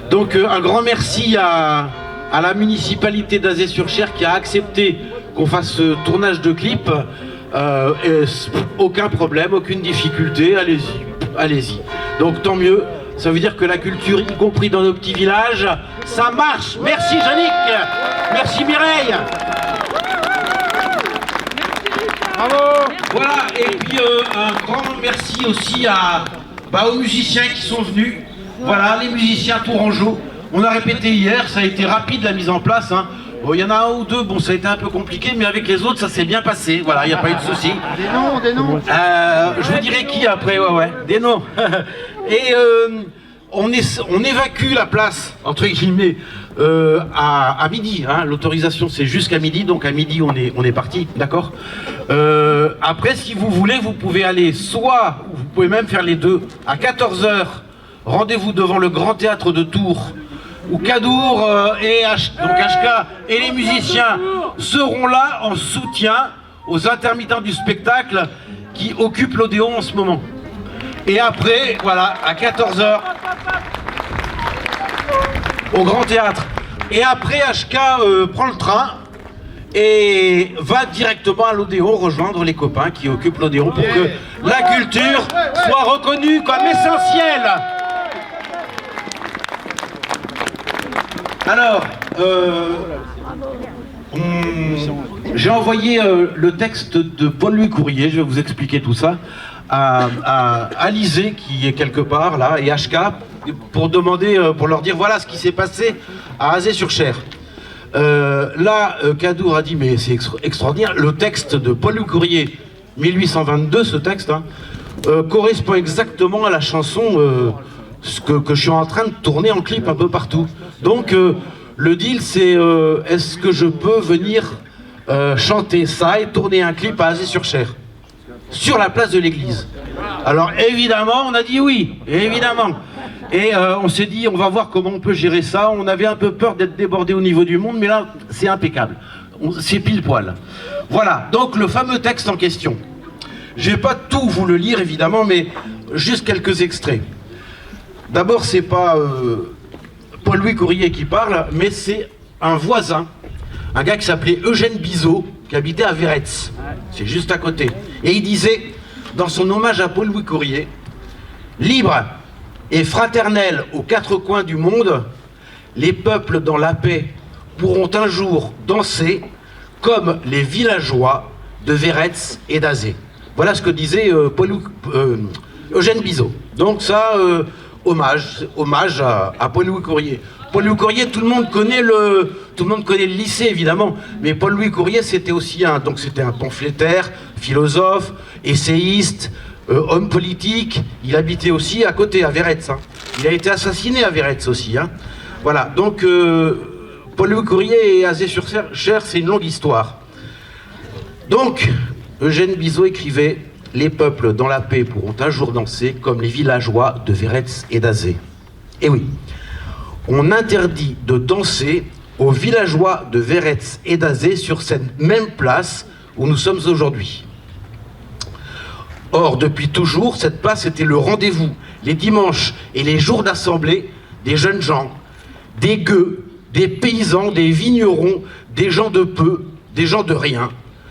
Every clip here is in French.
Donc un grand merci à la municipalité d'Azay-sur-Cher qui a accepté qu'on fasse ce tournage de clip. Aucun problème, aucune difficulté, allez-y, allez-y. Donc tant mieux, ça veut dire que la culture, y compris dans nos petits villages, ça marche. Merci Yannick, merci Mireille. Bravo. Voilà, et puis un grand merci aussi aux musiciens qui sont venus. Voilà, les musiciens tourangeaux. On a répété hier, ça a été rapide la mise en place. Hein. Bon, il y en a un ou deux, bon ça a été un peu compliqué, mais avec les autres ça s'est bien passé. Voilà, il n'y a pas eu de souci. Des noms. Je vous dirai qui après, ouais, des noms. Et on évacue la place, entre guillemets, à midi. Hein. L'autorisation c'est jusqu'à midi, donc à midi on est parti, d'accord. Après, si vous voulez, vous pouvez aller soit, vous pouvez même faire les deux, à 14 h, rendez-vous devant le Grand Théâtre de Tours, où Kadour donc HK et les musiciens seront là en soutien aux intermittents du spectacle qui occupent l'Odéon en ce moment. Et après, voilà, à 14 h, au Grand Théâtre. Et après, HK prend le train et va directement à l'Odéon rejoindre les copains qui occupent l'Odéon pour que la culture soit reconnue comme essentielle. Alors, j'ai envoyé le texte de Paul-Louis Courrier, je vais vous expliquer tout ça, à Alizé qui est quelque part là, et HK, pour leur dire voilà ce qui s'est passé à Azay-sur-Cher. Kadour a dit mais c'est extraordinaire, le texte de Paul-Louis Courrier, 1822, ce texte, hein, correspond exactement à la chanson que je suis en train de tourner en clip un peu partout. Donc le deal c'est est-ce que je peux venir chanter ça et tourner un clip à Azay-sur-Cher sur la place de l'église. Alors évidemment on a dit oui, évidemment. Et on s'est dit on va voir comment on peut gérer ça. On avait un peu peur d'être débordé au niveau du monde, mais là c'est impeccable, c'est pile poil. Voilà, donc le fameux texte en question. Je vais pas tout vous le lire évidemment, mais juste quelques extraits. D'abord, c'est pas Paul-Louis Courrier qui parle, mais c'est un voisin, un gars qui s'appelait Eugène Bizot, qui habitait à Véretz, c'est juste à côté. Et il disait, dans son hommage à Paul-Louis Courrier, « Libre et fraternel aux quatre coins du monde, les peuples dans la paix pourront un jour danser comme les villageois de Véretz et d'Azay. » Voilà ce que disait Eugène Bizot. Donc ça... hommage à Paul-Louis Courrier. Paul-Louis Courrier, tout le monde connaît le lycée évidemment, mais Paul-Louis Courrier c'était aussi un pamphlétaire, philosophe, essayiste, homme politique. Il habitait aussi à côté, à Véretz. Hein. Il a été assassiné à Véretz aussi. Hein. Voilà, donc Paul-Louis Courrier et Azay-sur-Cher, c'est une longue histoire. Donc, Eugène Bizot écrivait: les peuples dans la paix pourront un jour danser comme les villageois de Véretz et d'Azay. Et oui, on interdit de danser aux villageois de Véretz et d'Azay sur cette même place où nous sommes aujourd'hui. Or, depuis toujours, cette place était le rendez-vous, les dimanches et les jours d'assemblée, des jeunes gens, des gueux, des paysans, des vignerons, des gens de peu, des gens de rien.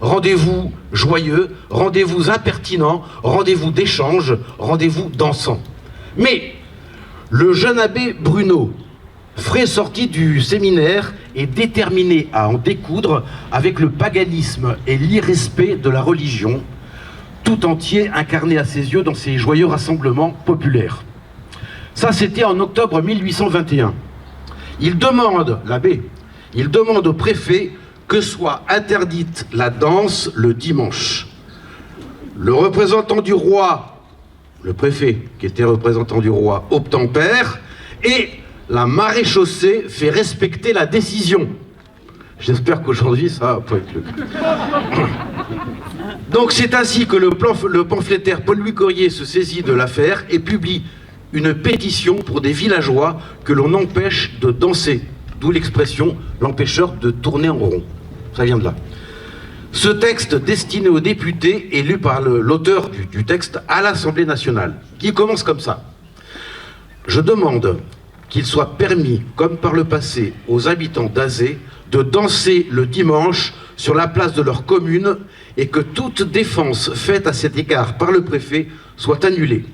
Rendez-vous joyeux, rendez-vous impertinent, rendez-vous d'échange, rendez-vous dansant. Mais le jeune abbé Bruno, frais sorti du séminaire, est déterminé à en découdre avec le paganisme et l'irrespect de la religion, tout entier incarné à ses yeux dans ces joyeux rassemblements populaires. Ça, c'était en octobre 1821. L'abbé, il demande au préfet que soit interdite la danse le dimanche. Le représentant du roi, le préfet qui était représentant du roi, obtempère et la maréchaussée fait respecter la décision. J'espère qu'aujourd'hui ça va pas être le cas. Donc c'est ainsi que le pamphlétaire Paul-Louis Courrier se saisit de l'affaire et publie une pétition pour des villageois que l'on empêche de danser. D'où l'expression « l'empêcheur de tourner en rond ». Ça vient de là. Ce texte destiné aux députés est lu par l'auteur du texte à l'Assemblée nationale, qui commence comme ça. Je demande qu'il soit permis, comme par le passé, aux habitants d'Azé de danser le dimanche sur la place de leur commune et que toute défense faite à cet égard par le préfet soit annulée.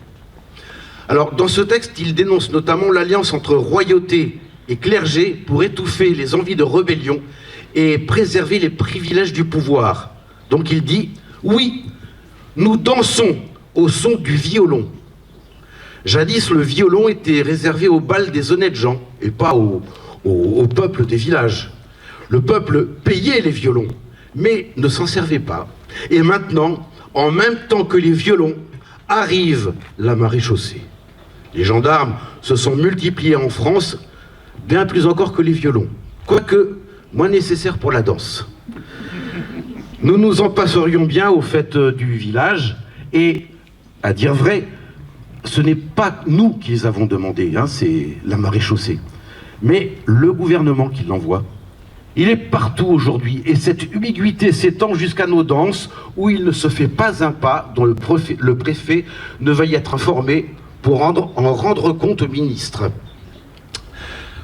Alors, dans ce texte, il dénonce notamment l'alliance entre royauté et clergé pour étouffer les envies de rébellion et préserver les privilèges du pouvoir. Donc il dit « Oui, nous dansons au son du violon. Jadis, le violon était réservé au bal des honnêtes gens et pas au peuple des villages. Le peuple payait les violons, mais ne s'en servait pas. Et maintenant, en même temps que les violons, arrive la maréchaussée. Les gendarmes se sont multipliés en France, bien plus encore que les violons, quoique moins nécessaires pour la danse. Nous nous en passerions bien aux fêtes du village, et, à dire vrai, ce n'est pas nous qui les avons demandés, hein, c'est la maréchaussée, mais le gouvernement qui l'envoie. Il est partout aujourd'hui, et cette ambiguïté s'étend jusqu'à nos danses, où il ne se fait pas un pas dont le préfet ne veuille être informé pour en rendre compte au ministre.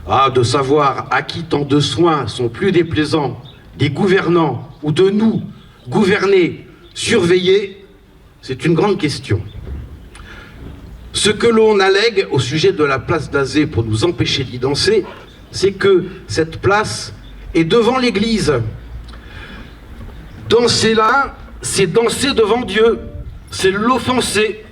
Ah, de savoir à qui tant de soins sont plus déplaisants, des gouvernants ou de nous, gouvernés, surveillés, c'est une grande question. Ce que l'on allègue au sujet de la place d'Azé pour nous empêcher d'y danser, c'est que cette place est devant l'église. Danser là, c'est danser devant Dieu, c'est l'offenser.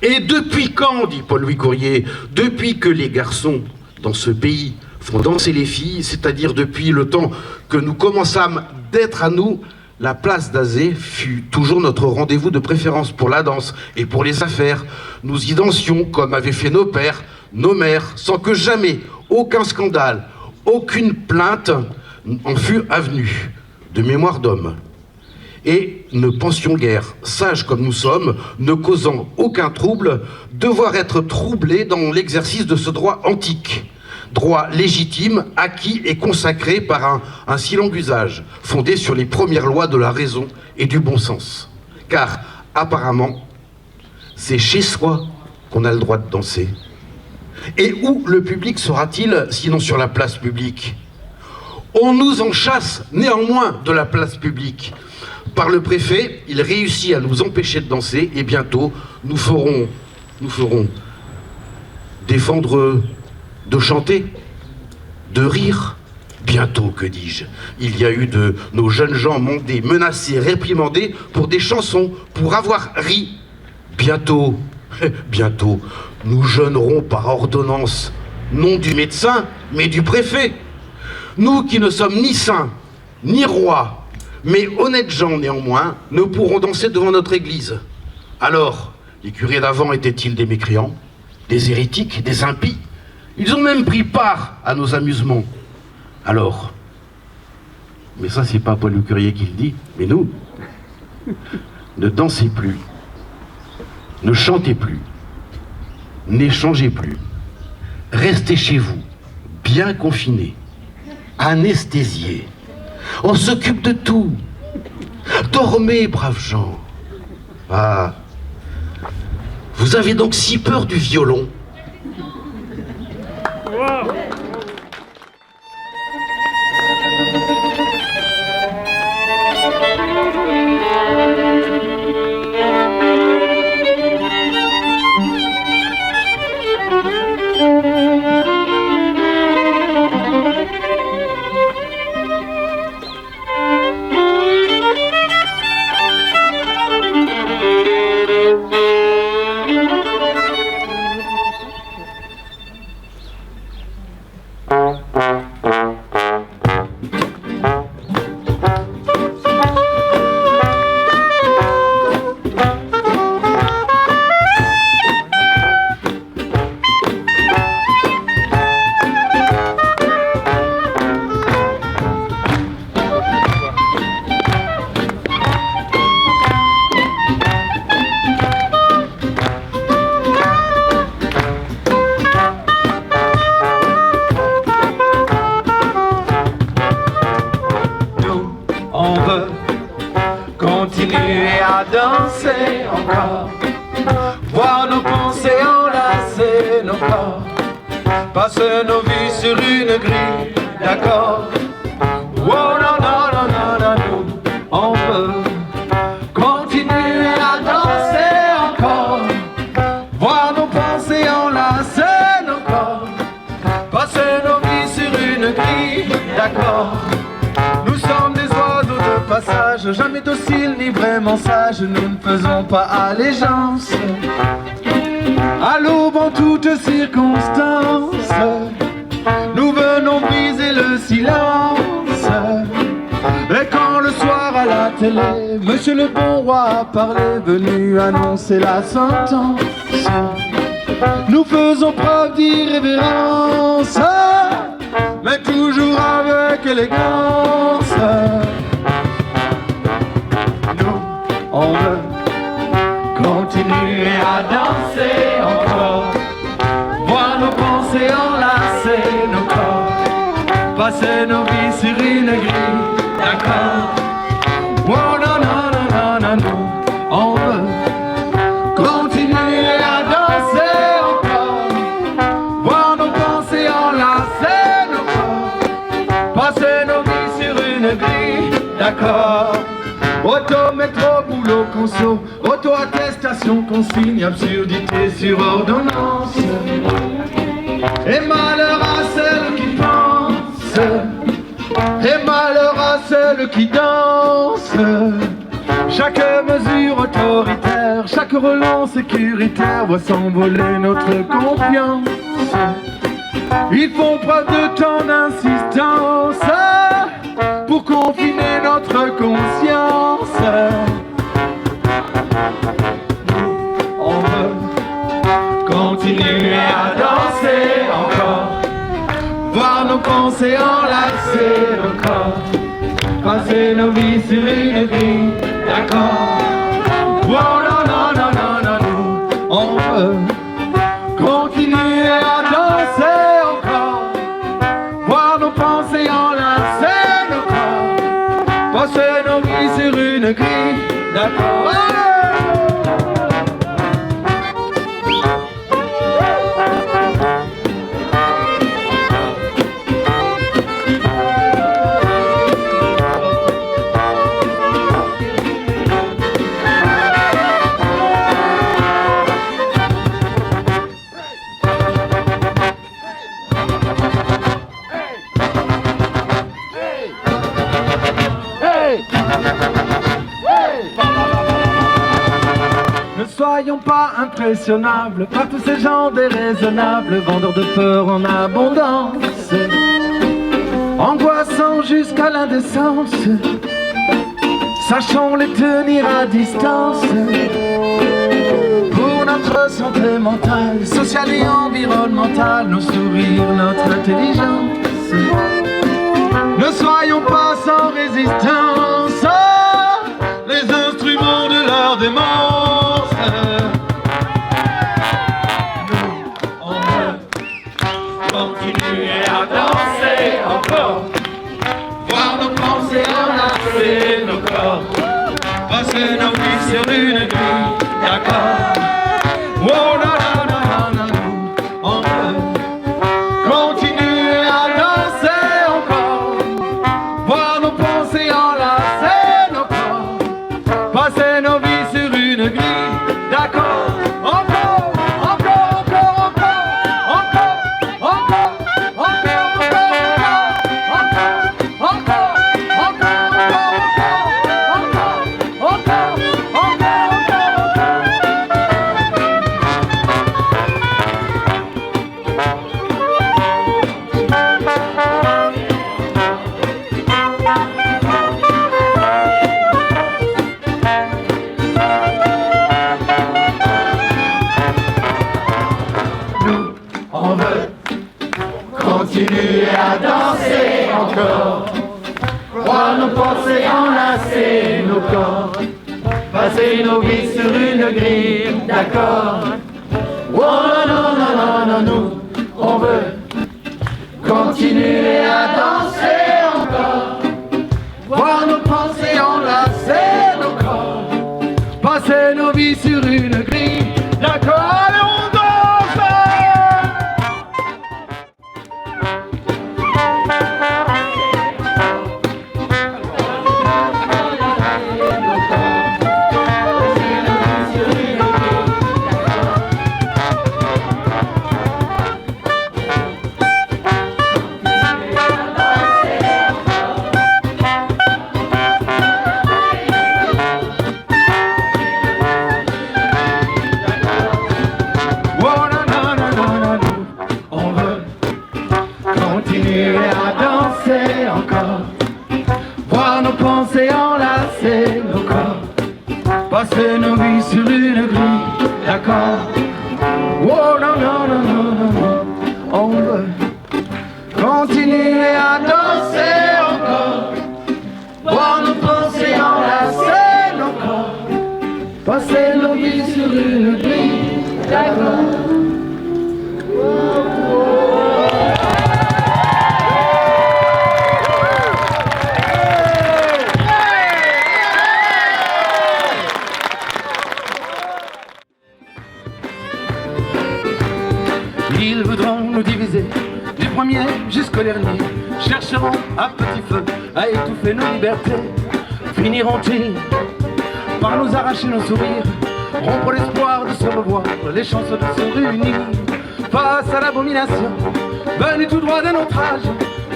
Et depuis quand, dit Paul-Louis Courier, depuis que les garçons dans ce pays font danser les filles, c'est-à-dire depuis le temps que nous commençâmes d'être à nous, la place d'Azé fut toujours notre rendez-vous de préférence pour la danse et pour les affaires. Nous y dansions comme avaient fait nos pères, nos mères, sans que jamais aucun scandale, aucune plainte en fût avenue, de mémoire d'homme. Et ne pensions guère, sages comme nous sommes, ne causant aucun trouble, devoir être troublés dans l'exercice de ce droit antique, droit légitime, acquis et consacré par un si long usage, fondé sur les premières lois de la raison et du bon sens. Car, apparemment, c'est chez soi qu'on a le droit de danser. Et où le public sera-t-il, sinon sur la place publique? On nous en chasse néanmoins de la place publique. Par le préfet, il réussit à nous empêcher de danser, et bientôt nous ferons défendre de chanter, de rire. Bientôt, que dis-je, il y a eu de nos jeunes gens mandés, menacés, réprimandés pour des chansons, pour avoir ri. Bientôt, bientôt, nous jeûnerons par ordonnance, non du médecin, mais du préfet. Nous qui ne sommes ni saints, ni rois, mais honnêtes gens néanmoins, ne pourront danser devant notre église. Alors, les curés d'avant étaient-ils des mécréants, des hérétiques, des impies? Ils ont même pris part à nos amusements. Alors, mais ça c'est pas Paul le Curier qui le dit, mais nous, ne dansez plus, ne chantez plus, n'échangez plus, restez chez vous, bien confinés, anesthésiés. On s'occupe de tout. Dormez, braves gens. Ah, vous avez donc si peur du violon? Wow. Continuer à danser encore, voir nos pensées enlacer nos corps, passer nos vies sur une grille d'accord. Oh non, non, non, non, non, nous, on veut continuer à danser encore, voir nos pensées enlacer nos corps, passer nos vies sur une grille d'accord. Nous sommes des oiseaux de passage, jamais dociles ni vraiment sages, nous ne faisons pas allégeance à l'aube en toutes circonstances. Nous venons briser le silence. Et quand le soir à la télé, Monsieur le bon roi a parlé, venu annoncer la sentence, nous faisons preuve d'irrévérence, mais toujours avec élégance. Nous, on veut continuer à danser encore, voir nos pensées enlacer nos corps, passer nos vies sur une grille d'accord. Oh non, non, non, non, non, nous, on veut continuer à danser encore, voir nos pensées enlacer nos corps, passer nos vies sur une grille d'accord. Auto, métro, boulot, conso, auto-attestation, consigne, absurdité sur ordonnance. Et malheur à celle qui pense, et malheur à celle qui danse. Chaque mesure autoritaire, chaque relance sécuritaire voit s'envoler notre confiance. Ils font preuve de tant d'insistance pour confiner notre conscience. On veut continuer à danser encore, voir nos pensées enlacer nos corps, passer nos vies sur une grille d'accord. Oh non, non, non, non, non, nous, on veut continuer à danser encore, voir nos pensées enlacer nos corps, passer nos vies sur une grille d'accord. Ne soyons pas impressionnables par tous ces gens déraisonnables, vendeurs de peur en abondance, angoissants jusqu'à l'indécence. Sachons les tenir à distance pour notre santé mentale, sociale et environnementale, nos sourires, notre intelligence. Ne soyons pas sans résistance, les instruments de leur démence. Nous, on veut continuer à danser encore, voir nos pensées enlacer nos corps, passer nos vies sur une grille d'accord. Oh non, non, non, non, non, nous, on veut continuer à danser encore, voir nos pensées enlacer nos corps, passer nos vies sur une grille d'accord. Encore, encore, encore, encore, encore, encore, encore, encore, encore, encore, encore, encore. On veut continuer à danser encore, voir nos pensées enlacer nos corps, passer nos vies sur une grille d'accord. Oh non, non, non, non, non, nous, on veut continuer à danser encore, voir nos pensées enlacer nos corps, passer nos vies sur une grille d'accord. continuer à danser encore, voir nos pensées enlacer nos corps, passer nos vies sur une grille d'accord. Oh non, non, non, non, non, non, on veut continuer à danser encore, voir nos pensées enlacer nos corps, passer nos vies sur une grille d'accord. Ils voudront nous diviser, du premier jusqu'au dernier, chercheront à petit feu à étouffer nos libertés. Finiront-ils par nous arracher nos sourires, rompre l'espoir de se revoir, les chances de se réunir face à l'abomination venue tout droit de notre âge.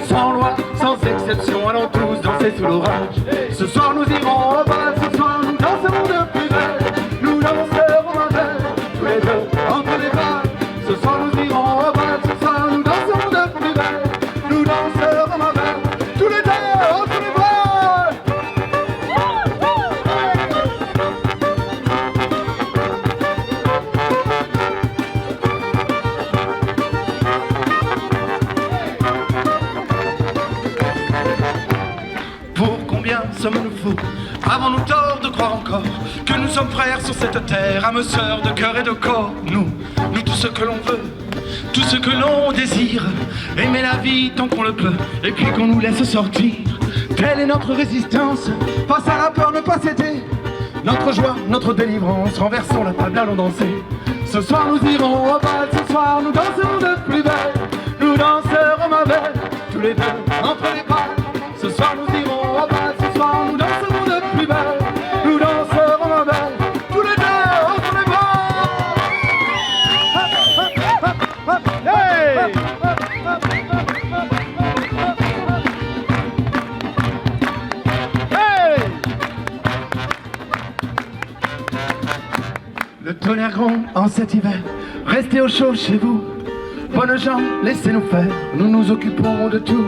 Sans loi, sans exception, allons tous danser sous l'orage. Ce soir nous irons au bal, ce soir nous danserons de plus belle, nous danserons en belle, tous les deux entre les balles. Ce soir nous irons au bal, ce soir nous danserons de plus belle, nous danserons en belle, tous les deux entre les balles. Pour combien sommes-nous fous? Avons-nous tort de croire encore que nous sommes frères sur cette terre, âmes sœurs de cœur et de corps? Nous tout ce que l'on veut, tout ce que l'on désire, aimer la vie tant qu'on le peut, et puis qu'on nous laisse sortir. Telle est notre résistance, face à la peur, ne pas céder. Notre joie, notre délivrance, renversons la table, allons danser. Ce soir nous irons au bal, ce soir nous danserons de plus belle, nous danserons ma belle, tous les deux entre les balles. Ce soir nous irons au bal, ce soir nous danserons de plus belle, nous danserons ma belle, tous les deux entre les balles. Hey! Hey! Le tonnerre gronde en cet hiver, restez au chaud chez vous. Bonnes gens, laissez-nous faire, nous nous occupons de tout.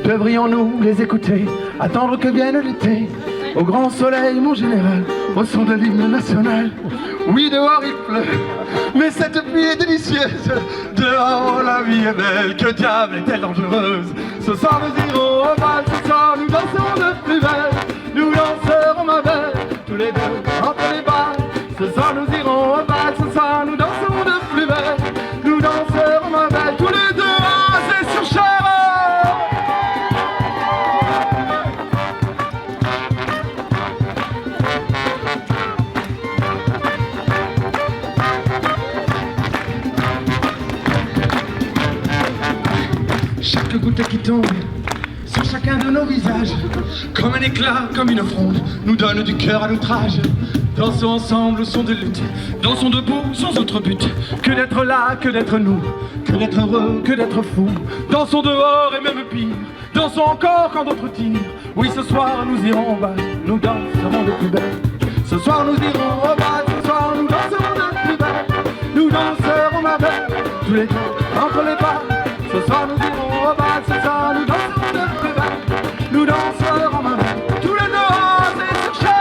Devrions-nous les écouter, attendre que vienne l'été, au grand soleil mon général, au son de l'hymne national. Oui, dehors il pleut, mais cette pluie est délicieuse. Dehors la vie est belle, que diable est-elle dangereuse. Ce soir nous irons au bal, ce soir nous danserons de plus belle, nous danserons ma belle, tous les deux entre les balles. Ce soir nous irons au bal, ce soir nous danserons de plus belle, nous danserons ma belle, tous les deux c'est sur chair. Chaque goutte qui tombe sur chacun de nos visages, comme un éclat, comme une fronde, nous donne du cœur à notre âge. Dansons ensemble au son de lutte, dansons debout sans autre but que d'être là, que d'être nous, que d'être heureux, que d'être fou. Dansons dehors et même pire, dansons encore quand d'autres tirent. Oui, ce soir nous irons au bal, nous danserons de plus belle. Ce soir nous irons au bal, ce soir nous danserons de plus belle, nous danserons ma belle, tous les deux entre les balles. Ce soir nous irons au bal, ce soir nous danserons de plus belle, nous danserons ma belle, tous les deux c'est sur chair.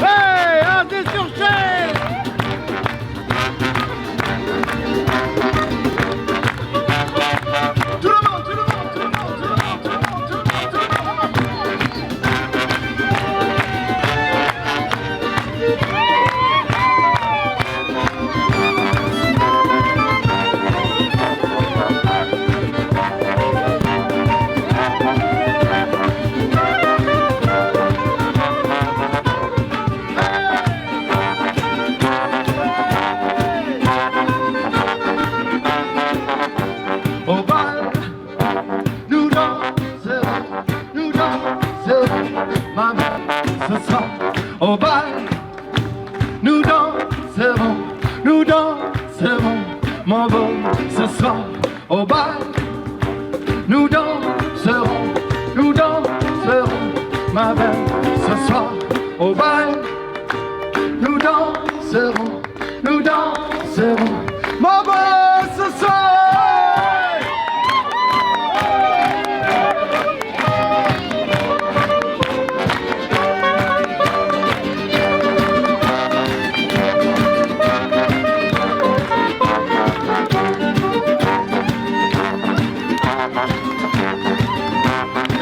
Hey, c'est sur chair. Tout le monde, tout le monde, tout le monde, tout le monde, tout le monde, tout le monde, tout le au bal, nous danserons, ma belle, ce soir. Au bal, nous danserons, mon beau, ce soir. Au bal, nous danserons, ma belle, ce soir. Au bal, nous danserons, danseront mon beau ce soir.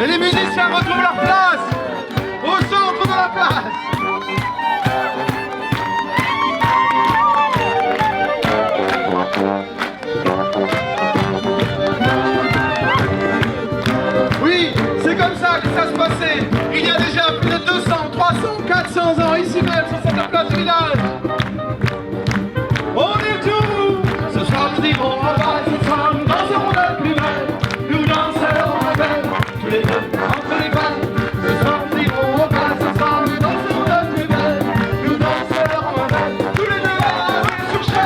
Et les musiciens retrouvent leur place au centre de la place. Oui, c'est comme ça que ça se passait. Il y a déjà plus de 200, 300, 400 ans ici même sur cette place du village. On est tout. Ce soir nous dirons au revoir, ce soir nous danserons la plus belle. Nous danserons la belle, tous les deux entre les balles. Ce soir nous dirons au revoir, ce soir nous danserons la plus belle. Nous danserons la belle, tous les deux sur chaîne.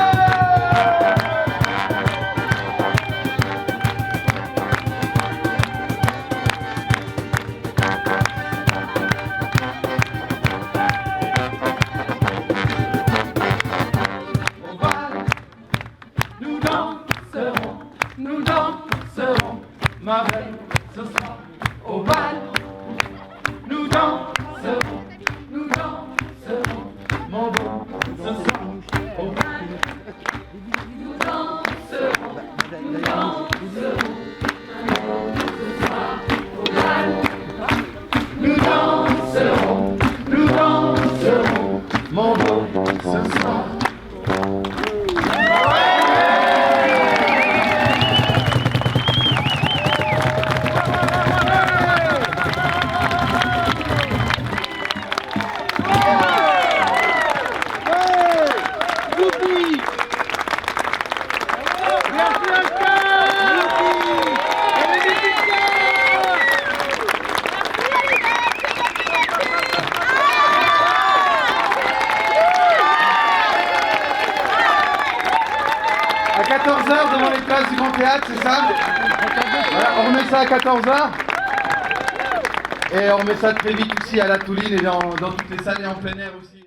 Nous danserons, ma belle, ce soir au bal. Nous danserons, mon beau, ce soir au bal. Nous danserons, ce soir au bal. Nous danserons, mon beau, ce soir. À 14h devant les places du Grand Théâtre, c'est ça? Voilà, on remet ça à 14h. Et on remet ça très vite aussi à la Touline et dans toutes les salles et en plein air aussi.